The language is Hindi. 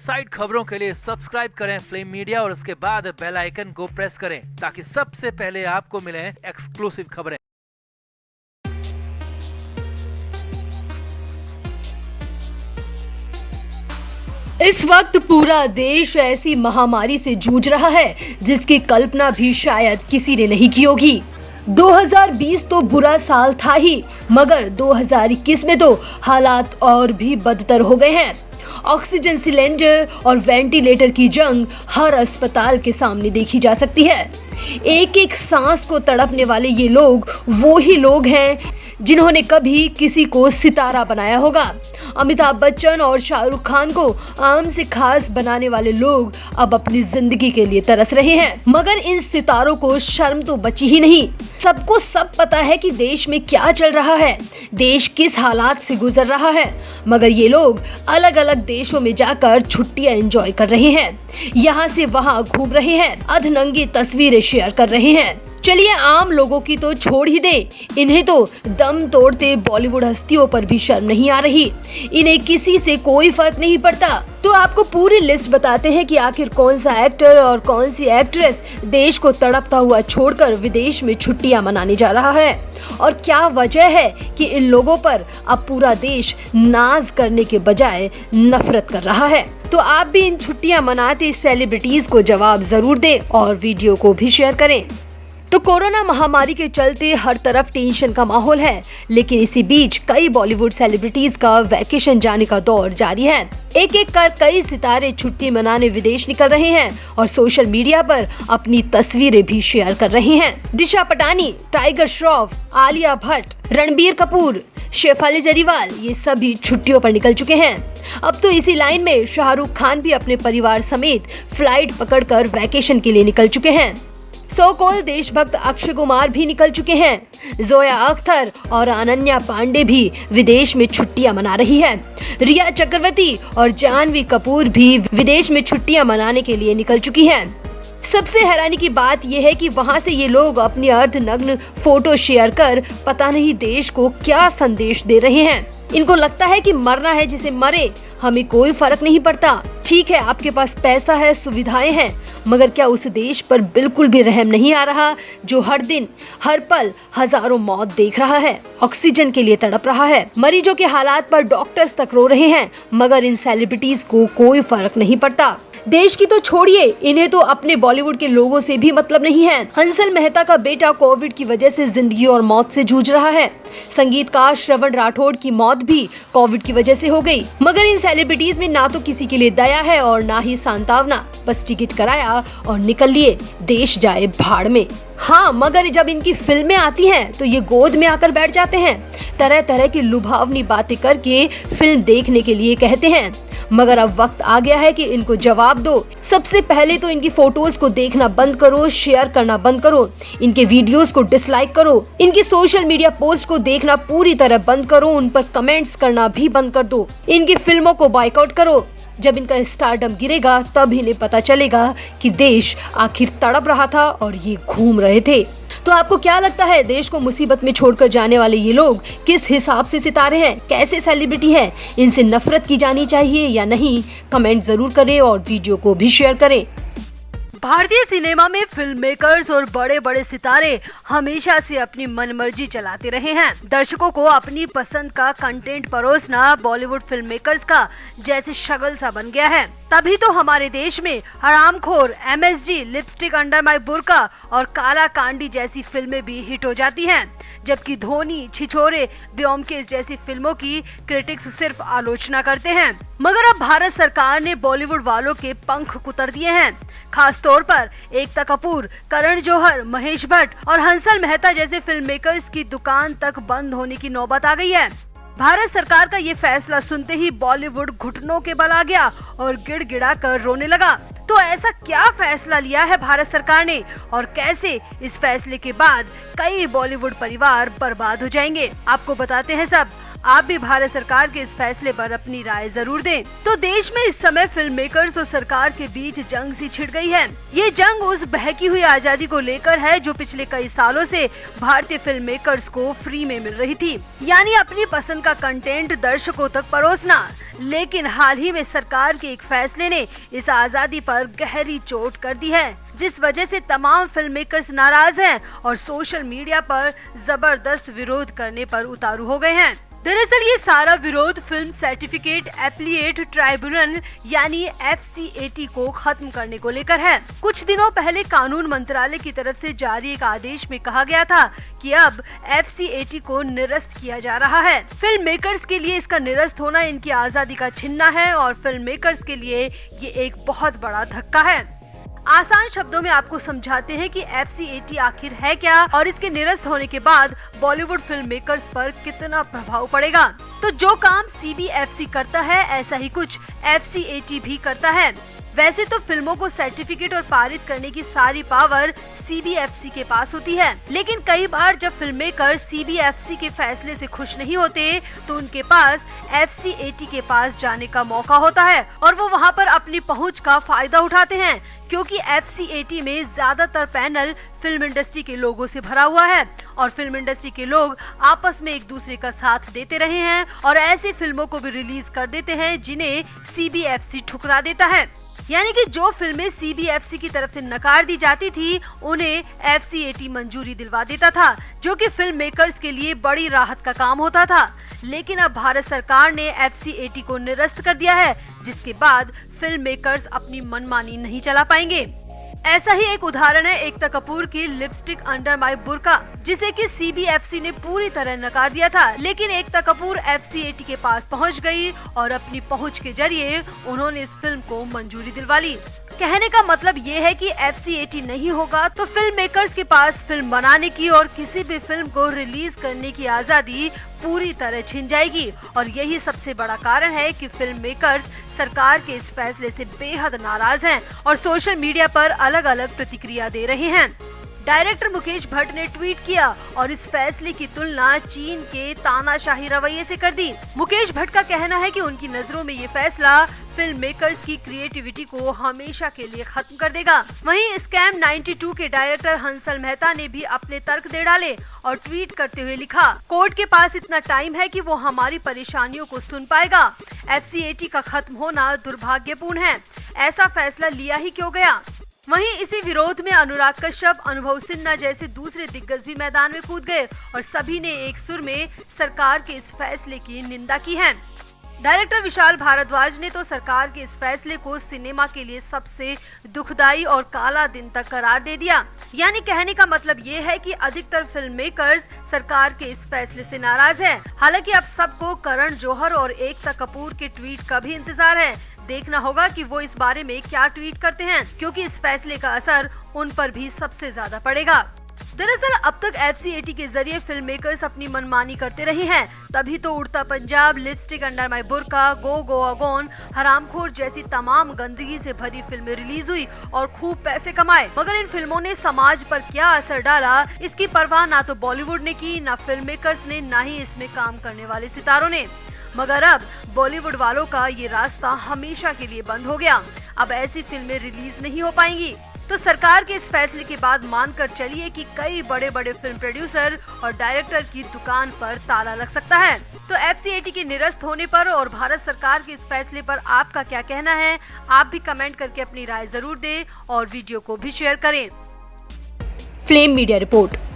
साइड खबरों के लिए सब्सक्राइब करें फ्लेम मीडिया और उसके बाद बेल आइकन को प्रेस करें ताकि सबसे पहले आपको मिले एक्सक्लूसिव खबरें। इस वक्त पूरा देश ऐसी महामारी से जूझ रहा है जिसकी कल्पना भी शायद किसी ने नहीं की होगी। 2020 तो बुरा साल था ही, मगर 2021 में तो हालात और भी बदतर हो गए हैं। ऑक्सीजन सिलेंडर और वेंटिलेटर की जंग हर अस्पताल के सामने देखी जा सकती है। एक एक सांस को तड़पने वाले ये लोग वो ही लोग हैं जिन्होंने कभी किसी को सितारा बनाया होगा। अमिताभ बच्चन और शाहरुख खान को आम से खास बनाने वाले लोग अब अपनी जिंदगी के लिए तरस रहे हैं, मगर इन सितारों को शर्म तो बची ही नहीं। सबको सब पता है कि देश में क्या चल रहा है, देश किस हालात से गुजर रहा है, मगर ये लोग अलग अलग देशों में जाकर छुट्टियां एंजॉय कर रहे हैं, यहाँ से वहाँ घूम रहे हैं, अधनंगी तस्वीरें शेयर कर रहे हैं। चलिए आम लोगों की तो छोड़ ही दे, इन्हें तो दम तोड़ते बॉलीवुड हस्तियों पर भी शर्म नहीं आ रही। इन्हें किसी से कोई फर्क नहीं पड़ता। तो आपको पूरी लिस्ट बताते हैं कि आखिर कौन सा एक्टर और कौन सी एक्ट्रेस देश को तड़पता हुआ छोड़कर विदेश में छुट्टियां मनाने जा रहा है, और क्या वजह है कि इन लोगों पर अब पूरा देश नाज करने के बजाय नफरत कर रहा है। तो आप भी इन छुट्टियां मनाते सेलिब्रिटीज को जवाब जरूर दें और वीडियो को भी शेयर करें। तो कोरोना महामारी के चलते हर तरफ टेंशन का माहौल है, लेकिन इसी बीच कई बॉलीवुड सेलिब्रिटीज का वैकेशन जाने का दौर जारी है। एक एक कर कई सितारे छुट्टी मनाने विदेश निकल रहे हैं और सोशल मीडिया पर अपनी तस्वीरें भी शेयर कर रहे हैं। दिशा पटानी, टाइगर श्रॉफ, आलिया भट्ट, रणबीर कपूर, शेफाली जरीवाल, ये सभी छुट्टियों पर निकल चुके हैं। अब तो इसी लाइन में शाहरुख खान भी अपने परिवार समेत फ्लाइट पकड़कर वैकेशन के लिए निकल चुके हैं। सो कॉल्ड देशभक्त अक्षय कुमार भी निकल चुके हैं। जोया अख्तर और अनन्या पांडे भी विदेश में छुट्टियां मना रही है। रिया चक्रवर्ती और जानवी कपूर भी विदेश में छुट्टियां मनाने के लिए निकल चुकी हैं। सबसे हैरानी की बात यह है कि वहां से ये लोग अपनी अर्धनग्न फोटो शेयर कर पता नहीं देश को क्या संदेश दे रहे हैं। इनको लगता है कि मरना है जिसे मरे, हमें कोई फर्क नहीं पड़ता। ठीक है, आपके पास पैसा है, सुविधाएं हैं, मगर क्या उस देश पर बिल्कुल भी रहम नहीं आ रहा जो हर दिन हर पल हजारों मौत देख रहा है, ऑक्सीजन के लिए तड़प रहा है। मरीजों के हालात पर डॉक्टर्स तक रो रहे हैं, मगर इन सेलिब्रिटीज को कोई फर्क नहीं पड़ता। देश की तो छोड़िए, इन्हें तो अपने बॉलीवुड के लोगों से भी मतलब नहीं है। हंसल मेहता का बेटा कोविड की वजह से जिंदगी और मौत से जूझ रहा है। संगीतकार श्रवण राठौड़ की मौत भी कोविड की वजह से हो गई, मगर इन सेलिब्रिटीज में ना तो किसी के लिए दया है और ना ही सांत्वना। बस टिकट कराया और निकल लिए, देश जाए भाड़ में। हाँ, मगर जब इनकी फिल्में आती हैं तो ये गोद में आकर बैठ जाते हैं, तरह तरह की लुभावनी बातें करके फिल्म देखने के लिए कहते हैं। मगर अब वक्त आ गया है कि इनको जवाब दो। सबसे पहले तो इनकी फोटोज को देखना बंद करो, शेयर करना बंद करो, इनके वीडियोस को डिसलाइक करो, इनकी सोशल मीडिया पोस्ट को देखना पूरी तरह बंद करो, उन पर कमेंट्स करना भी बंद कर दो, इनकी फिल्मों को बॉयकॉट करो। जब इनका स्टारडम गिरेगा तब इन्हें पता चलेगा कि देश आखिर तड़प रहा था और ये घूम रहे थे। तो आपको क्या लगता है, देश को मुसीबत में छोड़कर जाने वाले ये लोग किस हिसाब से सितारे हैं, कैसे सेलिब्रिटी हैं, इनसे नफरत की जानी चाहिए या नहीं? कमेंट जरूर करें और वीडियो को भी शेयर करें। भारतीय सिनेमा में फिल्म मेकर्स और बड़े बड़े सितारे हमेशा से अपनी मनमर्जी चलाते रहे हैं। दर्शकों को अपनी पसंद का कंटेंट परोसना बॉलीवुड फिल्म मेकर्स का जैसे शगल सा बन गया है। तभी तो हमारे देश में हरामखोर, MSG, लिपस्टिक अंडर माय बुर्का और काला कांडी जैसी फिल्में भी हिट हो जाती हैं, जबकि धोनी, छिछोरे, ब्योमकेश जैसी फिल्मों की क्रिटिक्स सिर्फ आलोचना करते हैं। मगर अब भारत सरकार ने बॉलीवुड वालों के पंख कुतर दिए हैं। खास तौर पर एकता कपूर, करण जौहर, महेश भट्ट और हंसल मेहता जैसे फिल्म मेकर्स की दुकान तक बंद होने की नौबत आ गई है। भारत सरकार का ये फैसला सुनते ही बॉलीवुड घुटनों के बल आ गया और गिड़गिड़ा कर रोने लगा। तो ऐसा क्या फैसला लिया है भारत सरकार ने और कैसे इस फैसले के बाद कई बॉलीवुड परिवार बर्बाद हो जाएंगे, आपको बताते हैं सब। आप भी भारत सरकार के इस फैसले पर अपनी राय जरूर दें। तो देश में इस समय फिल्म मेकर्स और सरकार के बीच जंग सी छिड़ गई है। ये जंग उस बहकी हुई आजादी को लेकर है जो पिछले कई सालों से भारतीय फिल्म मेकर्स को फ्री में मिल रही थी, यानी अपनी पसंद का कंटेंट दर्शकों तक परोसना। लेकिन हाल ही में सरकार के एक फैसले ने इस आजादी पर गहरी चोट कर दी है, जिस वजह से तमाम फिल्म मेकर्स नाराज हैं और सोशल मीडिया पर जबरदस्त विरोध करने पर उतारू हो गए हैं। दरअसल ये सारा विरोध फिल्म सर्टिफिकेट एप्लीएट ट्राइब्यूनल यानी FCAT को खत्म करने को लेकर है। कुछ दिनों पहले कानून मंत्रालय की तरफ से जारी एक आदेश में कहा गया था कि अब FCAT को निरस्त किया जा रहा है। फिल्म मेकर्स के लिए इसका निरस्त होना इनकी आजादी का छीनना है और फिल्म मेकर्स के लिए ये एक बहुत बड़ा धक्का है। आसान शब्दों में आपको समझाते हैं कि FCAT आखिर है क्या और इसके निरस्त होने के बाद बॉलीवुड फिल्म मेकर्स पर कितना प्रभाव पड़ेगा। तो जो काम CBFC करता है ऐसा ही कुछ FCAT भी करता है। वैसे तो फिल्मों को सर्टिफिकेट और पारित करने की सारी पावर CBFC के पास होती है, लेकिन कई बार जब फिल्म मेकर CBFC के फैसले से खुश नहीं होते तो उनके पास FCAT के पास जाने का मौका होता है और वो वहाँ पर अपनी पहुँच का फायदा उठाते हैं, क्योंकि FCAT में ज्यादातर पैनल फिल्म इंडस्ट्री के लोगों से भरा हुआ है और फिल्म इंडस्ट्री के लोग आपस में एक दूसरे का साथ देते रहे हैं और ऐसी फिल्मों को भी रिलीज कर देते हैं जिन्हें CBFC ठुकरा देता है। यानी कि जो फिल्में CBFC की तरफ से नकार दी जाती थी उन्हें FCAT मंजूरी दिलवा देता था, जो कि फिल्म मेकर्स के लिए बड़ी राहत का काम होता था। लेकिन अब भारत सरकार ने FCAT को निरस्त कर दिया है, जिसके बाद फिल्म मेकर्स अपनी मनमानी नहीं चला पाएंगे। ऐसा ही एक उदाहरण है एकता कपूर की लिपस्टिक अंडर माय बुर्का, जिसे कि CBFC ने पूरी तरह नकार दिया था, लेकिन एकता कपूर FCAT के पास पहुंच गई और अपनी पहुंच के जरिए उन्होंने इस फिल्म को मंजूरी दिलवा ली। कहने का मतलब ये है कि FCAT नहीं होगा तो फिल्म मेकर्स के पास फिल्म बनाने की और किसी भी फिल्म को रिलीज करने की आजादी पूरी तरह छिन जाएगी और यही सबसे बड़ा कारण है कि फिल्म मेकर्स सरकार के इस फैसले से बेहद नाराज हैं और सोशल मीडिया पर अलग अलग प्रतिक्रिया दे रहे हैं। डायरेक्टर मुकेश भट्ट ने ट्वीट किया और इस फैसले की तुलना चीन के तानाशाही रवैये से कर दी। मुकेश भट्ट का कहना है कि उनकी नजरों में ये फैसला फिल्म मेकर्स की क्रिएटिविटी को हमेशा के लिए खत्म कर देगा। वहीं स्कैम 92 के डायरेक्टर हंसल मेहता ने भी अपने तर्क दे डाले और ट्वीट करते हुए लिखा, कोर्ट के पास इतना टाइम है कि वो हमारी परेशानियों को सुन पाएगा। FCAT का खत्म होना दुर्भाग्यपूर्ण है, ऐसा फैसला लिया ही क्यों गया। वहीं इसी विरोध में अनुराग कश्यप, अनुभव सिन्हा जैसे दूसरे दिग्गज भी मैदान में कूद गए और सभी ने एक सुर में सरकार के इस फैसले की निंदा की है। डायरेक्टर विशाल भारद्वाज ने तो सरकार के इस फैसले को सिनेमा के लिए सबसे दुखदाई और काला दिन तक करार दे दिया। यानी कहने का मतलब ये है कि अधिकतर फिल्म मेकर्स सरकार के इस फैसले से नाराज हैं। हालांकि अब सबको करण जौहर और एकता कपूर के ट्वीट का भी इंतजार है। देखना होगा कि वो इस बारे में क्या ट्वीट करते हैं, क्योंकि इस फैसले का असर उन पर भी सबसे ज्यादा पड़ेगा। दरअसल अब तक FCAT के जरिए फिल्म मेकर्स अपनी मनमानी करते रहे हैं, तभी तो Udta Punjab, lipstick under my burka, go Goa gone, Haramkhor जैसी तमाम गंदगी से भरी फिल्में रिलीज हुई और खूब पैसे कमाए। मगर इन फिल्मों ने समाज पर क्या असर डाला, इसकी परवाह ना तो बॉलीवुड ने की, ना फिल्म मेकर्स ने, ना ही इसमें काम करने वाले सितारों ने। मगर अब बॉलीवुड वालों का ये रास्ता हमेशा के लिए बंद हो गया। अब ऐसी फिल्में रिलीज नहीं हो पाएंगी। तो सरकार के इस फैसले के बाद मानकर चलिए कि कई बड़े बड़े फिल्म प्रोड्यूसर और डायरेक्टर की दुकान पर ताला लग सकता है। तो FCAT के निरस्त होने पर और भारत सरकार के इस फैसले पर आपका क्या कहना है? आप भी कमेंट करके अपनी राय जरूर दें और वीडियो को भी शेयर करें। Flame media report.